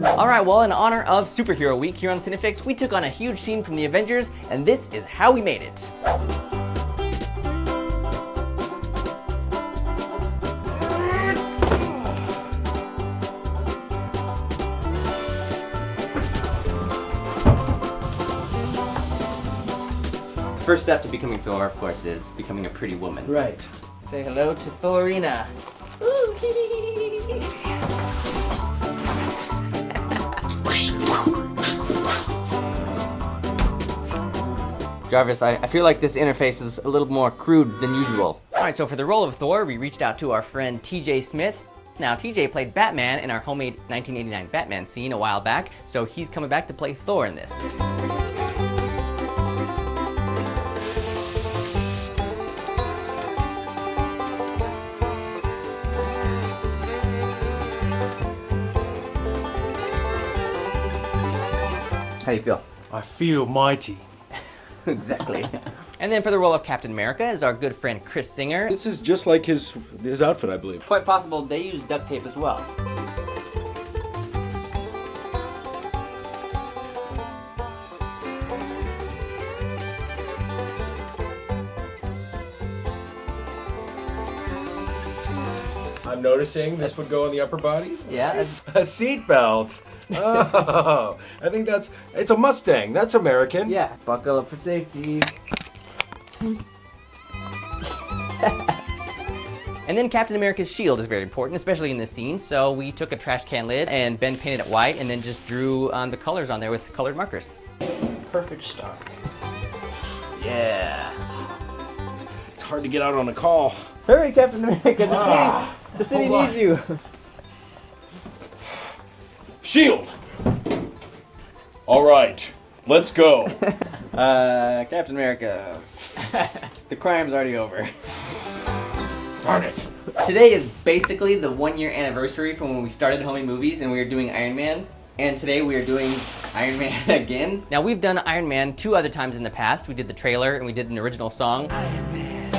Alright, well, in honor of Superhero Week here on Cinefix, we took on a huge scene from the Avengers, and this is how we made it. First step to becoming Thor, of course, is becoming a pretty woman. Right. Say hello to Thorina. Jarvis, I feel like this interface is a little more crude than usual. Alright, so for the role of Thor, we reached out to our friend TJ Smith. Now, TJ played Batman in our homemade 1989 Batman scene a while back, so he's coming back to play Thor in this. How do you feel? I feel mighty. Exactly. And then for the role of Captain America is our good friend Chris Singer. This is just like his outfit, I believe. Quite possible they use duct tape as well. I'm noticing this would go on the upper body. Yeah. A seat belt. Oh, I think it's a Mustang. That's American. Yeah. Buckle up for safety. And then Captain America's shield is very important, especially in this scene. So we took a trash can lid and Ben painted it white and then just drew the colors on there with colored markers. Perfect start. Yeah. It's hard to get out on a call. Hurry, Captain America, the city needs you. Shield. All right, let's go. Captain America, the crime's already over. Darn it. Today is basically the 1-year anniversary from when we started Homemade Movies and we were doing Iron Man. And today we are doing Iron Man again. Now we've done Iron Man 2 other times in the past. We did the trailer and we did an original song. Iron Man,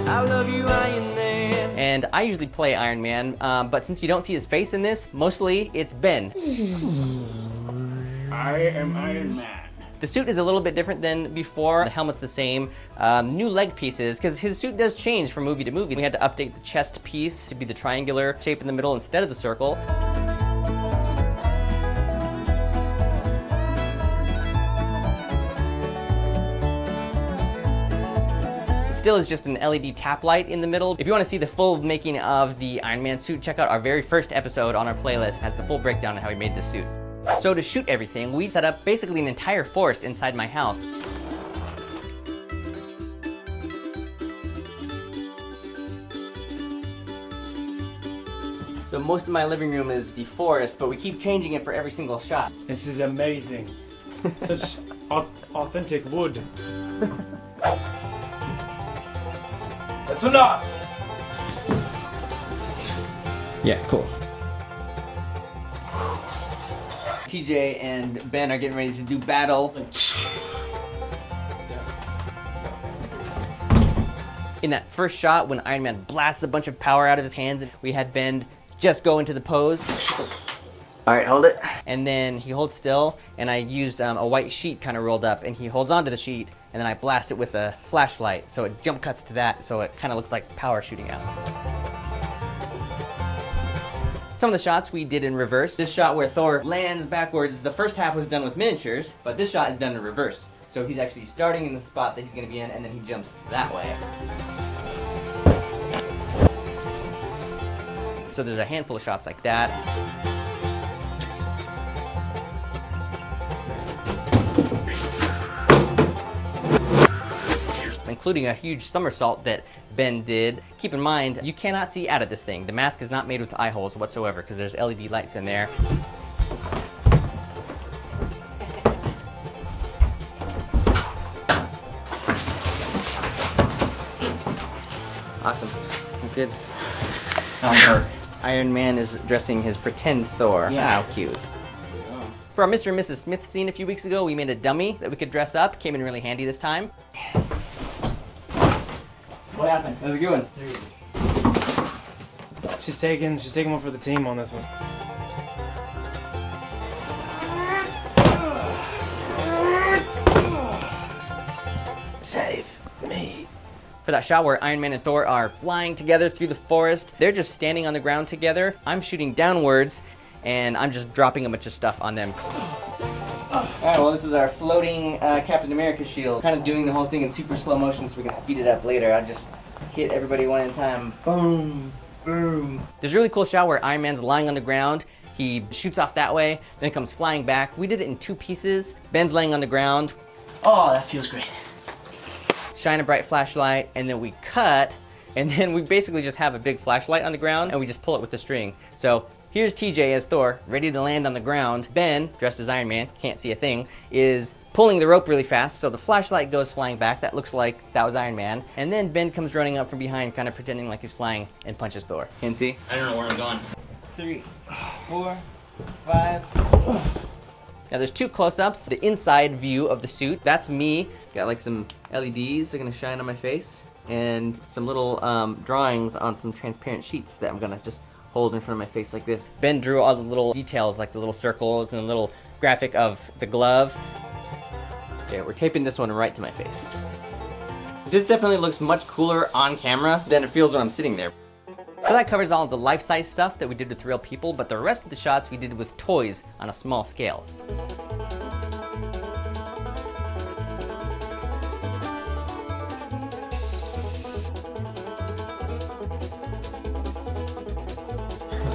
I love you, Iron Man. And I usually play Iron Man, but since you don't see his face in this, mostly it's Ben. I am Iron Man. The suit is a little bit different than before. The helmet's the same. New leg pieces, because his suit does change from movie to movie. We had to update the chest piece to be the triangular shape in the middle instead of the circle. Still is just an LED tap light in the middle. If you want to see the full making of the Iron Man suit, check out our very first episode on our playlist. It has the full breakdown of how we made this suit. So to shoot everything, we set up basically an entire forest inside my house. So most of my living room is the forest, but we keep changing it for every single shot. This is amazing. Such authentic wood. That's enough. Yeah, cool. TJ and Ben are getting ready to do battle. In that first shot, when Iron Man blasts a bunch of power out of his hands, we had Ben just go into the pose. All right, hold it. And then he holds still, and I used a white sheet kind of rolled up, and he holds onto the sheet, and then I blast it with a flashlight, so it jump cuts to that, so it kind of looks like power shooting out. Some of the shots we did in reverse. This shot where Thor lands backwards, the first half was done with miniatures, but this shot is done in reverse. So he's actually starting in the spot that he's gonna be in, and then he jumps that way. So there's a handful of shots like that. Including a huge somersault that Ben did. Keep in mind, you cannot see out of this thing. The mask is not made with eye holes whatsoever because there's LED lights in there. Awesome. Good. Iron Man is dressing his pretend Thor. Yeah. How cute. For our Mr. and Mrs. Smith scene a few weeks ago, we made a dummy that we could dress up. Came in really handy this time. What happened? How's it going? She's taking one for the team on this one. Save me. For that shot where Iron Man and Thor are flying together through the forest, they're just standing on the ground together. I'm shooting downwards, and I'm just dropping a bunch of stuff on them. Alright, well, this is our floating Captain America shield. Kind of doing the whole thing in super slow motion so we can speed it up later. I just hit everybody one at a time. Boom, boom. There's a really cool shot where Iron Man's lying on the ground. He shoots off that way, then comes flying back. We did it in 2 pieces. Ben's laying on the ground. Oh, that feels great. Shine a bright flashlight, and then we cut, and then we basically just have a big flashlight on the ground, and we just pull it with the string. So here's TJ as Thor, ready to land on the ground. Ben, dressed as Iron Man, can't see a thing, is pulling the rope really fast, so the flashlight goes flying back. That looks like that was Iron Man. And then Ben comes running up from behind, kind of pretending like he's flying, and punches Thor. Can you see? I don't know where I'm going. 3, 4, 5. Now there's 2 close-ups. The inside view of the suit, that's me. Got like some LEDs that are gonna shine on my face, and some little drawings on some transparent sheets that I'm gonna just hold in front of my face like this. Ben drew all the little details, like the little circles and a little graphic of the glove. Okay, we're taping this one right to my face. This definitely looks much cooler on camera than it feels when I'm sitting there. So that covers all of the life-size stuff that we did with real people, but the rest of the shots we did with toys on a small scale.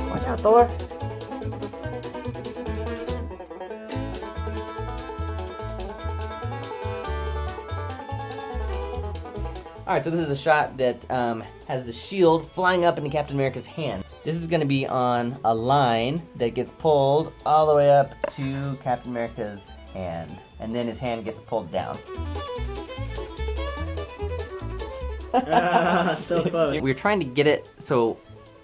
Watch out, Thor. Alright, so this is a shot that has the shield flying up into Captain America's hand. This is going to be on a line that gets pulled all the way up to Captain America's hand. And then his hand gets pulled down. So close. We were trying to get it so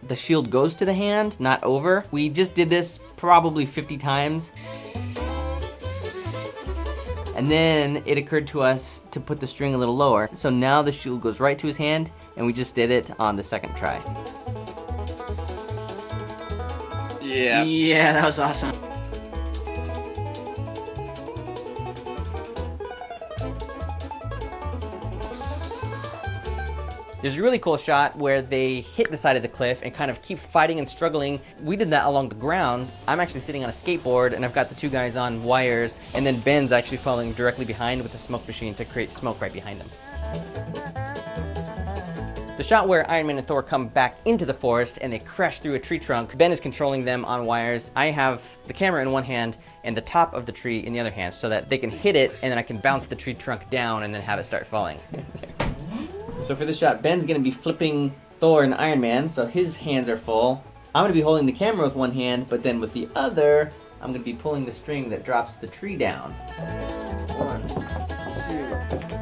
the shield goes to the hand, not over. We just did this probably 50 times. And then it occurred to us to put the string a little lower. So now the shield goes right to his hand, and we just did it on the second try. Yeah, that was awesome. There's a really cool shot where they hit the side of the cliff and kind of keep fighting and struggling. We did that along the ground. I'm actually sitting on a skateboard, and I've got the 2 guys on wires, and then Ben's actually following directly behind with a smoke machine to create smoke right behind him. The shot where Iron Man and Thor come back into the forest and they crash through a tree trunk. Ben is controlling them on wires. I have the camera in one hand and the top of the tree in the other hand so that they can hit it, and then I can bounce the tree trunk down and then have it start falling. So for this shot, Ben's gonna be flipping Thor and Iron Man, so his hands are full. I'm gonna be holding the camera with one hand, but then with the other, I'm gonna be pulling the string that drops the tree down. 1, 2.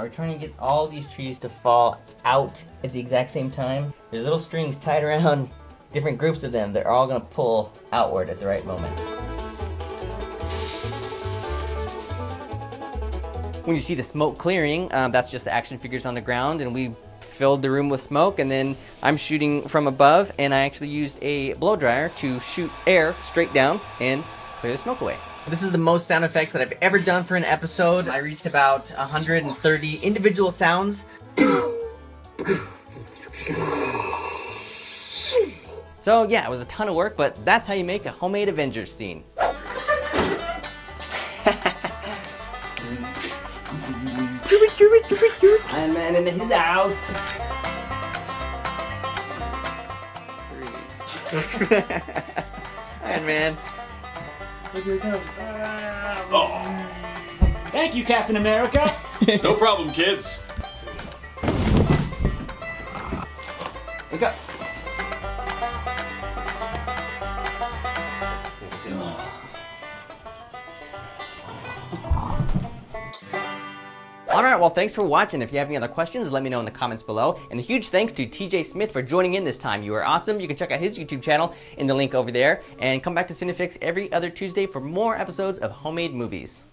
We're trying to get all these trees to fall out at the exact same time. There's little strings tied around different groups of them that are all gonna pull outward at the right moment. When you see the smoke clearing, that's just the action figures on the ground, and we filled the room with smoke, and then I'm shooting from above, and I actually used a blow dryer to shoot air straight down and clear the smoke away. This is the most sound effects that I've ever done for an episode. I reached about 130 individual sounds. So yeah, it was a ton of work, but that's how you make a homemade Avengers scene. Iron Man in his house. Iron Man. Thank you, Captain America. No problem, kids. Wake up. All right, well, thanks for watching. If you have any other questions, let me know in the comments below. And a huge thanks to TJ Smith for joining in this time. You are awesome. You can check out his YouTube channel in the link over there. And come back to Cinefix every other Tuesday for more episodes of Homemade Movies.